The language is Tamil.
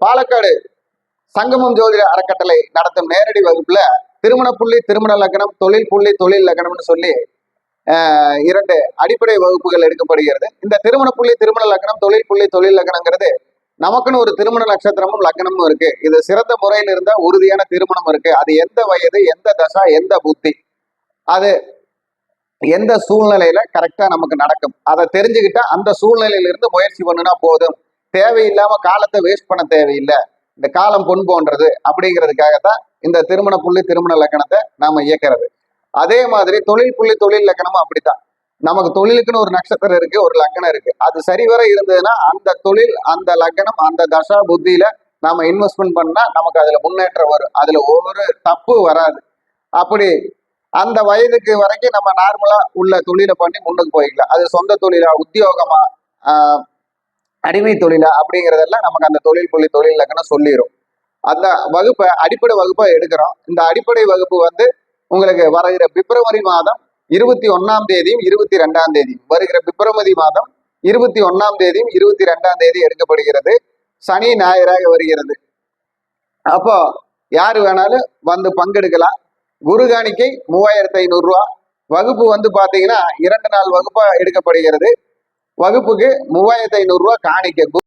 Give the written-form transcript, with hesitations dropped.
பாலக்காடு சங்கமம் ஜோதிட அறக்கட்டளை நடத்தும் நேரடி வகுப்புல திருமண புள்ளி திருமண லக்னம், தொழில் புள்ளி தொழில் லக்னம்னு சொல்லி 2 அடிப்படை வகுப்புகள் எடுக்கப்படுகிறது. இந்த திருமண புள்ளி திருமண லக்னம், தொழில் புள்ளி தொழில் லக்னங்கிறது நமக்குன்னு ஒரு திருமண நட்சத்திரமும் லக்னமும் இருக்கு. இது சிறந்த முறையில் இருந்த உறுதியான திருமணம் இருக்கு. அது எந்த வயது, எந்த தசா, எந்த புத்தி, அது எந்த சூழ்நிலையில கரெக்டா நமக்கு நடக்கும், அதை தெரிஞ்சுக்கிட்டா அந்த சூழ்நிலையிலிருந்து முயற்சி பண்ணுனா போதும். தேவையில்லாம காலத்தை வேஸ்ட் பண்ண தேவையில்லை. இந்த காலம் பொன் போன்றது அப்படிங்கிறதுக்காகத்தான் இந்த திருமண புள்ளி திருமண லக்கணத்தை நாம இயக்கிறது. அதே மாதிரி தொழில் புள்ளி தொழில் லக்கணமும் அப்படித்தான். நமக்கு தொழிலுக்குன்னு ஒரு நட்சத்திரம் இருக்கு, ஒரு லக்னம் இருக்கு. அது சரிவர இருந்ததுன்னா அந்த தொழில், அந்த லக்னம், அந்த தசா புத்தியில நாம இன்வெஸ்ட்மெண்ட் பண்ணா நமக்கு அதுல முன்னேற்றம் வரும். அதுல ஒவ்வொரு தப்பு வராது. அப்படி அந்த வயதுக்கு வரைக்கும் நம்ம நார்மலா உள்ள தொழிலை பண்ணி முன்னுக்கு போய்க்கலாம். அது சொந்த தொழிலா, உத்தியோகமா, அடிமை தொழிலா அப்படிங்கிறதெல்லாம் நமக்கு அந்த தொழில் புள்ளி தொழில் லக்கணம் சொல்லிடும். அந்த வகுப்பை அடிப்படை வகுப்பை எடுக்கிறோம். இந்த அடிப்படை வகுப்பு உங்களுக்கு வருகிற பிப்ரவரி மாதம் 21ஆம் தேதியும் 22ஆம் தேதியும், வருகிற பிப்ரவரி மாதம் 21ஆம் தேதியும் 22ஆம் தேதி எடுக்கப்படுகிறது. சனி ஞாயிறாக வருகிறது. அப்போ யாரு வேணாலும் பங்கெடுக்கலாம். குரு காணிக்கை 3500 ரூபா. வகுப்பு பாத்தீங்கன்னா 2 நாள் வகுப்பா எடுக்கப்படுகிறது. வகுப்புக்கு 3500 ரூபா காணிக்கை.